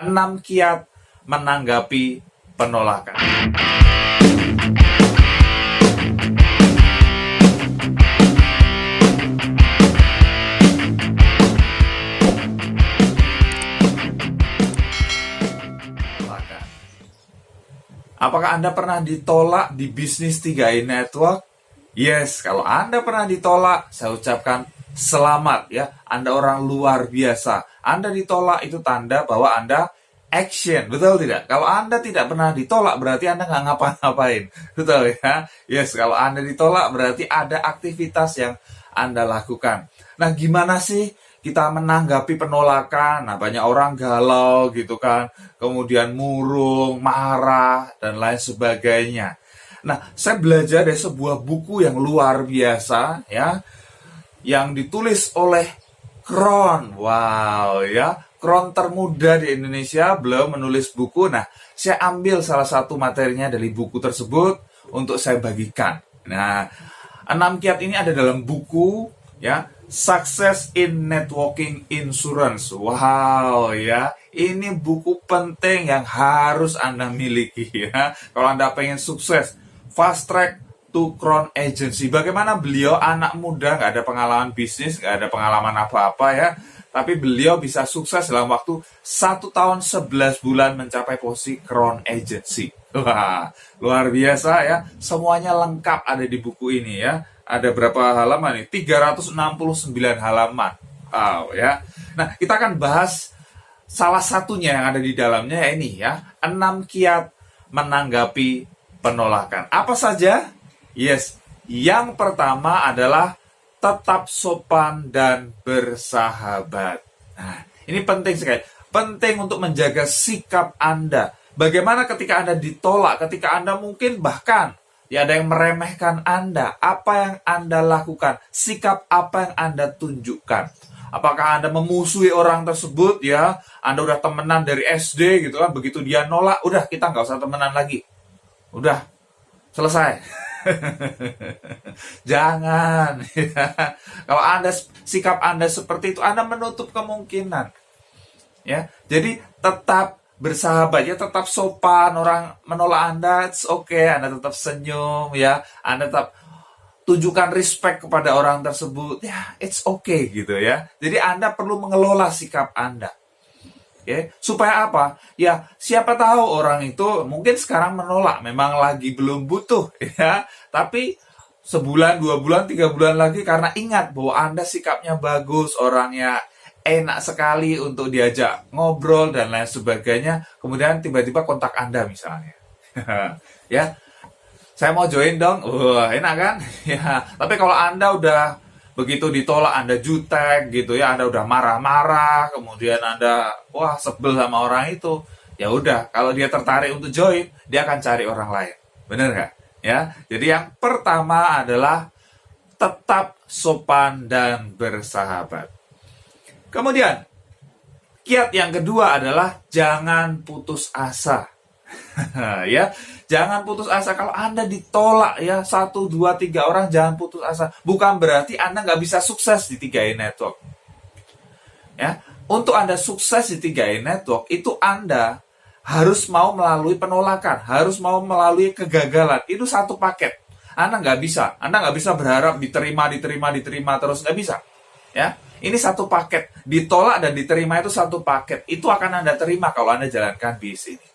6 kiat menanggapi penolakan. Apakah Anda pernah ditolak di bisnis 3i Network? Yes, kalau Anda pernah ditolak, saya ucapkan selamat ya. Anda orang luar biasa. Anda ditolak itu tanda bahwa Anda action, betul tidak? Kalau Anda tidak pernah ditolak, berarti Anda nggak ngapa-ngapain. Betul ya? Yes, kalau Anda ditolak, berarti ada aktivitas yang Anda lakukan. Nah, gimana sih kita menanggapi penolakan? Nah, banyak orang galau gitu kan, kemudian murung, marah, dan lain sebagainya. Nah, saya belajar dari sebuah buku yang luar biasa ya, yang ditulis oleh Kron. Wow ya, Kron termuda di Indonesia, beliau menulis buku. Nah, saya ambil salah satu materinya dari buku tersebut untuk saya bagikan. Nah, 6 kiat ini ada dalam buku ya, Success in Networking Insurance. Wow ya, ini buku penting yang harus Anda miliki ya. Kalau Anda pengen sukses, Fast Track to Crown Agency. Bagaimana beliau anak muda, nggak ada pengalaman bisnis, nggak ada pengalaman apa-apa ya, tapi beliau bisa sukses dalam waktu 1 tahun 11 bulan mencapai posisi Crown Agency. Wah, luar biasa ya. Semuanya lengkap ada di buku ini ya. Ada berapa halaman nih? 369 halaman. Wow ya. Nah, kita akan bahas salah satunya yang ada di dalamnya ya ini ya. 6 kiat menanggapi penolakan. Apa saja? Yes, yang pertama adalah tetap sopan dan bersahabat. Nah, ini penting sekali. Penting untuk menjaga sikap Anda. Bagaimana ketika Anda ditolak, ketika Anda mungkin bahkan ya ada yang meremehkan Anda, apa yang Anda lakukan? Sikap apa yang Anda tunjukkan? Apakah Anda memusuhi orang tersebut ya? Anda udah temenan dari SD gitu kan, begitu dia nolak, udah kita nggak usah temenan lagi. Udah, selesai. Jangan. Ya. Kalau Anda sikap Anda seperti itu, Anda menutup kemungkinan. Ya, jadi tetap bersahabat ya, tetap sopan. Orang menolak Anda, it's okay. Anda tetap senyum ya. Anda tetap tunjukkan respect kepada orang tersebut. Ya, it's okay gitu ya. Jadi Anda perlu mengelola sikap Anda. Okay. Supaya apa? Ya, siapa tahu orang itu mungkin sekarang menolak, memang lagi belum butuh, ya. Tapi sebulan, 2 bulan, 3 bulan lagi karena ingat bahwa Anda sikapnya bagus, orangnya enak sekali untuk diajak ngobrol dan lain sebagainya. Kemudian tiba-tiba kontak Anda misalnya, ya. Saya mau join dong, wah enak kan? Ya. Tapi kalau Anda udah begitu ditolak, Anda jutek gitu ya, Anda udah marah-marah, kemudian Anda wah sebel sama orang itu, ya udah, kalau dia tertarik untuk join, dia akan cari orang lain, bener nggak? Ya, jadi yang pertama adalah tetap sopan dan bersahabat. Kemudian kiat yang kedua adalah jangan putus asa. Ya, jangan putus asa. Kalau Anda ditolak ya 1, 2, 3 orang, jangan putus asa. Bukan berarti Anda nggak bisa sukses di 3i Network. Ya, untuk Anda sukses di 3i Network itu Anda harus mau melalui penolakan, harus mau melalui kegagalan. Itu satu paket. Anda nggak bisa berharap diterima terus, nggak bisa. Ya, ini satu paket. Ditolak dan diterima itu satu paket. Itu akan Anda terima kalau Anda jalankan bisnis ini.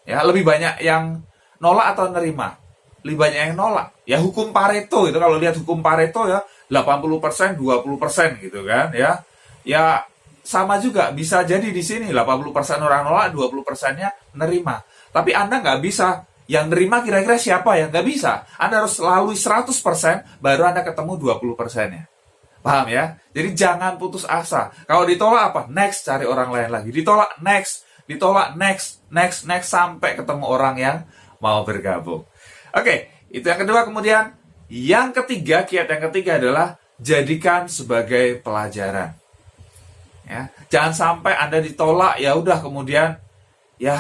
Ya, lebih banyak yang nolak atau nerima? Lebih banyak yang nolak. Ya, hukum Pareto itu, kalau lihat hukum Pareto ya 80%, 20% gitu kan ya. Ya sama juga, bisa jadi di sini 80% orang nolak, 20%-nya nerima. Tapi Anda nggak bisa yang nerima kira-kira siapa ya? Nggak bisa. Anda harus lalui 100% baru Anda ketemu 20%-nya. Paham ya? Jadi jangan putus asa. Kalau ditolak apa? Next, cari orang lain lagi. Ditolak, next. Ditolak, next, sampai ketemu orang yang mau bergabung. Oke, itu yang kedua. Kemudian, yang ketiga, kiat yang ketiga adalah jadikan sebagai pelajaran. Ya, jangan sampai Anda ditolak, ya udah kemudian, ya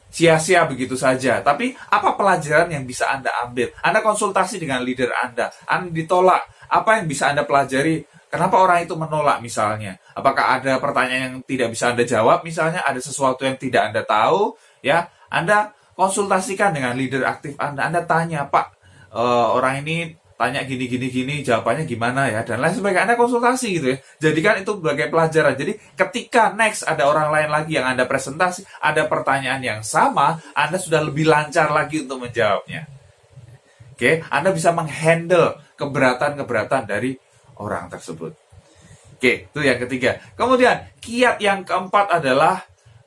sia-sia begitu saja. Tapi, apa pelajaran yang bisa Anda ambil? Anda konsultasi dengan leader Anda ditolak, apa yang bisa Anda pelajari? Kenapa orang itu menolak misalnya? Apakah ada pertanyaan yang tidak bisa Anda jawab, misalnya ada sesuatu yang tidak Anda tahu, ya, Anda konsultasikan dengan leader aktif Anda. Anda tanya, Pak, orang ini tanya gini, jawabannya gimana ya, dan lain sebagainya. Anda konsultasi gitu ya. Jadikan itu sebagai pelajaran. Jadi ketika next ada orang lain lagi yang Anda presentasi, ada pertanyaan yang sama, Anda sudah lebih lancar lagi untuk menjawabnya. Oke, Anda bisa menghandle keberatan-keberatan dari orang tersebut. Oke, itu yang ketiga. Kemudian, kiat yang keempat adalah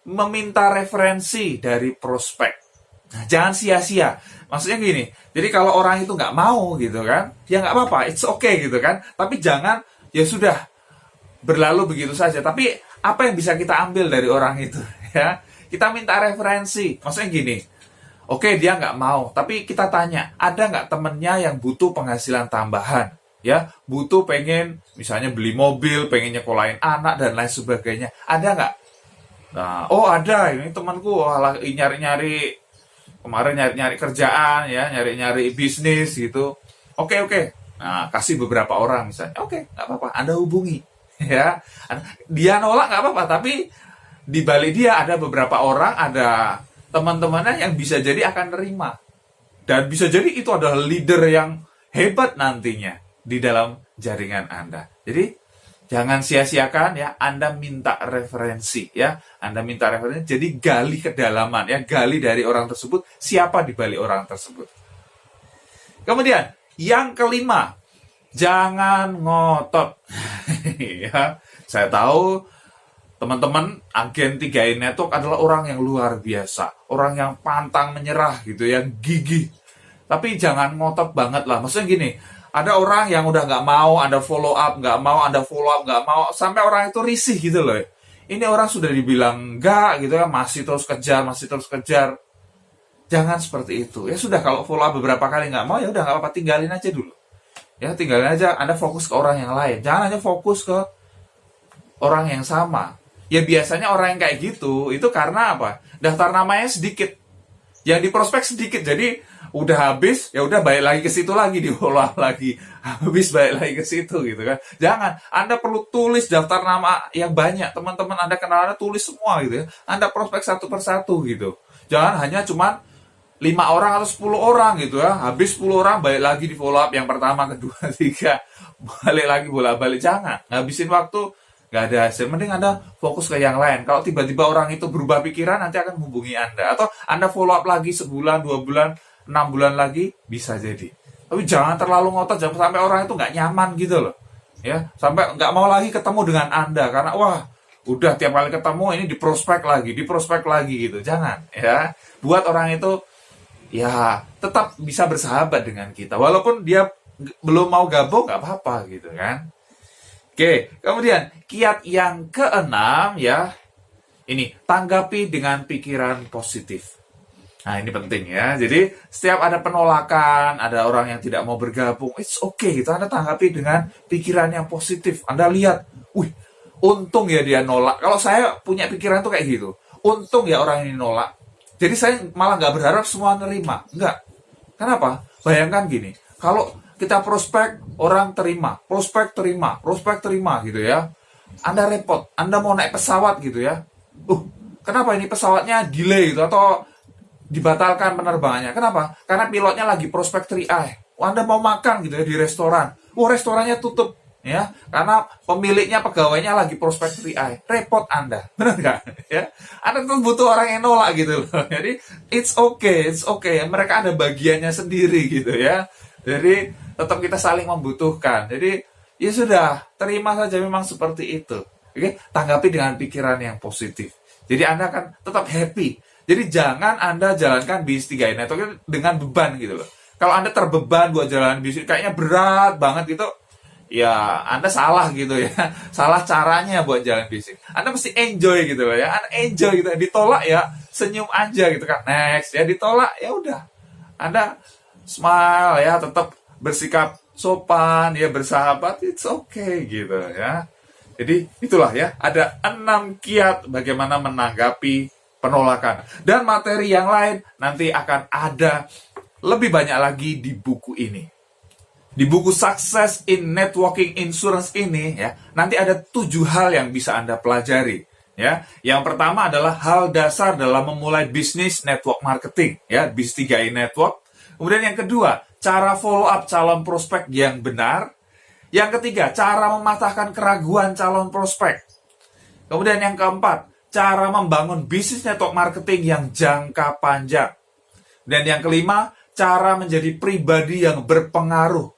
meminta referensi dari prospek. Nah, jangan sia-sia. Maksudnya gini, jadi kalau orang itu nggak mau gitu kan, ya nggak apa-apa, it's okay gitu kan. Tapi jangan, ya sudah, berlalu begitu saja. Tapi apa yang bisa kita ambil dari orang itu? Ya, kita minta referensi. Maksudnya gini, oke, dia nggak mau, tapi kita tanya, ada nggak temennya yang butuh penghasilan tambahan? Ya, butuh pengen misalnya beli mobil, pengen nyekolahin anak dan lain sebagainya. Ada nggak? Nah, oh ada, ini temanku nyari-nyari kemarin nyari-nyari kerjaan ya, nyari-nyari bisnis gitu. Oke. Nah, kasih beberapa orang misalnya. Oke, nggak apa-apa, Anda hubungi. Ya, dia nolak nggak apa-apa, tapi di balik dia ada beberapa orang, ada teman-temannya yang bisa jadi akan nerima. Dan bisa jadi itu adalah leader yang hebat nantinya di dalam jaringan Anda. Jadi jangan sia-siakan ya, Anda minta referensi ya. Anda minta referensi, jadi gali kedalaman ya, gali dari orang tersebut, siapa di balik orang tersebut. Kemudian, yang kelima, jangan ngotot. Ya, saya tahu teman-teman agen 3i Network adalah orang yang luar biasa, orang yang pantang menyerah gitu, yang gigih. Tapi jangan ngotot banget lah. Maksudnya gini, ada orang yang udah nggak mau Anda follow up, nggak mau, sampai orang itu risih gitu loh. Ini orang sudah dibilang enggak gitu ya, masih terus kejar. Jangan seperti itu. Ya sudah, kalau follow up beberapa kali nggak mau, ya udah nggak apa-apa, tinggalin aja dulu. Ya tinggalin aja, Anda fokus ke orang yang lain. Jangan hanya fokus ke orang yang sama. Ya biasanya orang yang kayak gitu, itu karena apa? Daftar namanya sedikit. Yang di prospek sedikit, jadi udah habis, ya udah balik lagi ke situ lagi, diolah lagi, habis balik lagi ke situ gitu kan. Jangan, Anda perlu tulis daftar nama yang banyak, teman-teman Anda kenal, Anda tulis semua gitu ya. Anda prospek satu persatu gitu. Jangan hanya cuma 5 orang atau 10 orang gitu ya. Habis 10 orang balik lagi di follow up yang pertama, kedua, tiga, balik lagi bolak-balik. Jangan, ngabisin waktu, nggak ada hasil. Mending Anda fokus ke yang lain. Kalau tiba-tiba orang itu berubah pikiran, nanti akan hubungi Anda. Atau Anda follow up lagi sebulan, 2 bulan, 6 bulan lagi, bisa jadi. Tapi jangan terlalu ngotot, jangan sampai orang itu nggak nyaman gitu loh. Ya, sampai nggak mau lagi ketemu dengan Anda. Karena, wah, udah tiap kali ketemu, ini di prospek lagi gitu. Jangan, ya. Buat orang itu, ya, tetap bisa bersahabat dengan kita. Walaupun dia belum mau gabung, nggak apa-apa gitu kan. Oke, kemudian kiat yang keenam ya, ini tanggapi dengan pikiran positif. Nah ini penting ya, jadi setiap ada penolakan, ada orang yang tidak mau bergabung, it's okay gitu, Anda tanggapi dengan pikiran yang positif. Anda lihat, wih, untung ya dia nolak. Kalau saya punya pikiran tuh kayak gitu, untung ya orang ini nolak. Jadi saya malah nggak berharap semua nerima, enggak. Kenapa? Bayangkan gini, kalau kita prospek, orang terima, prospek terima gitu ya. Anda repot, Anda mau naik pesawat gitu ya. Kenapa ini pesawatnya delay gitu atau dibatalkan penerbangannya? Kenapa? Karena pilotnya lagi prospek 3i. Anda mau makan gitu ya di restoran. Restorannya tutup ya. Karena pemiliknya, pegawainya lagi prospek 3i. Repot Anda. Benar nggak? Ya. Anda tuh butuh orang yang nolak gitu loh. Jadi it's okay. Mereka ada bagiannya sendiri gitu ya. Jadi tetap kita saling membutuhkan. Jadi ya sudah, terima saja memang seperti itu. Oke, tanggapi dengan pikiran yang positif. Jadi Anda akan tetap happy. Jadi jangan Anda jalankan bisnis 3i Network dengan beban gitu loh. Kalau Anda terbeban buat jalan bisnis, kayaknya berat banget gitu, ya Anda salah gitu ya. Salah caranya buat jalan bisnis. Anda mesti enjoy gitu loh ya. Anda enjoy gitu. Ditolak ya senyum aja gitu kan. Next ya, ditolak ya udah. Anda smile ya, tetap bersikap sopan ya, bersahabat, it's okay gitu ya. Jadi itulah ya, ada 6 kiat bagaimana menanggapi penolakan. Dan materi yang lain nanti akan ada lebih banyak lagi di buku ini. Di buku Success in Networking Insurance ini ya, nanti ada 7 hal yang bisa Anda pelajari. Ya, yang pertama adalah hal dasar dalam memulai bisnis network marketing, ya, bis 3i Network. Kemudian yang kedua, cara follow up calon prospek yang benar. Yang ketiga, cara mematahkan keraguan calon prospek. Kemudian yang keempat, cara membangun bisnis network marketing yang jangka panjang. Dan yang kelima, cara menjadi pribadi yang berpengaruh.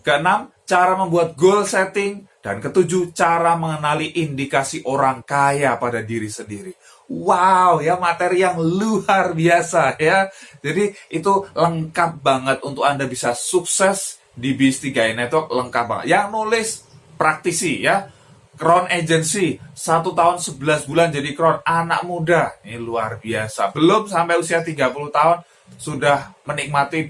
Keenam, cara membuat goal setting. Dan ketujuh, cara mengenali indikasi orang kaya pada diri sendiri. Wow, ya materi yang luar biasa ya. Jadi itu lengkap banget untuk Anda bisa sukses di bis 3i Network, lengkap banget. Yang nulis praktisi ya. Crown Agency, 1 tahun 11 bulan jadi Crown, anak muda. Ini luar biasa. Belum sampai usia 30 tahun, sudah menikmati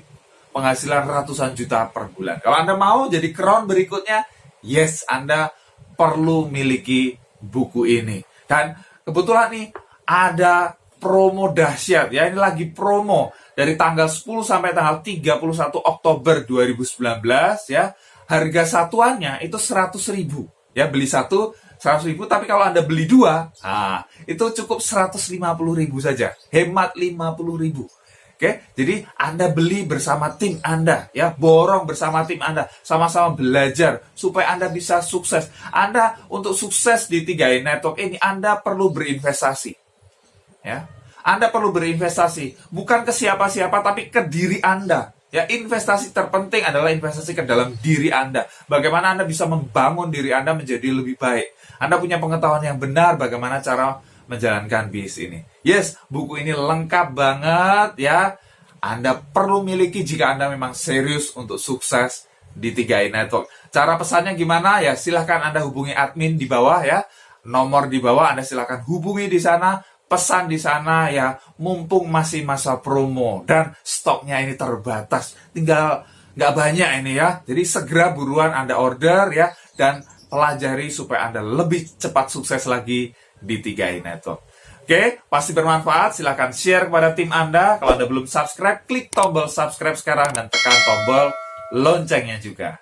penghasilan ratusan juta per bulan. Kalau Anda mau jadi Crown berikutnya, yes, Anda perlu miliki buku ini. Dan kebetulan nih, ada promo dahsyat. Ya, ini lagi promo dari tanggal 10 sampai tanggal 31 Oktober 2019. Ya, harga satuannya itu 100.000. Ya, beli satu 100.000, tapi kalau Anda beli dua, itu cukup 150.000 saja. Hemat 50.000. Oke, jadi Anda beli bersama tim Anda, ya, borong bersama tim Anda, sama-sama belajar supaya Anda bisa sukses. Anda untuk sukses di 3i Network ini Anda perlu berinvestasi, ya. Anda perlu berinvestasi bukan ke siapa-siapa tapi ke diri Anda. Ya, investasi terpenting adalah investasi ke dalam diri Anda. Bagaimana Anda bisa membangun diri Anda menjadi lebih baik. Anda punya pengetahuan yang benar bagaimana cara menjalankan bis ini. Yes, buku ini lengkap banget ya. Anda perlu miliki jika Anda memang serius untuk sukses di 3i Network. Cara pesannya gimana? Ya, silahkan Anda hubungi admin di bawah ya. Nomor di bawah Anda silahkan hubungi di sana. Pesan di sana ya, mumpung masih masa promo dan stoknya ini terbatas. Tinggal nggak banyak ini ya. Jadi segera buruan Anda order ya, dan pelajari supaya Anda lebih cepat sukses lagi di 3i Network. Oke, pasti bermanfaat. Silahkan share kepada tim Anda. Kalau Anda belum subscribe, klik tombol subscribe sekarang dan tekan tombol loncengnya juga.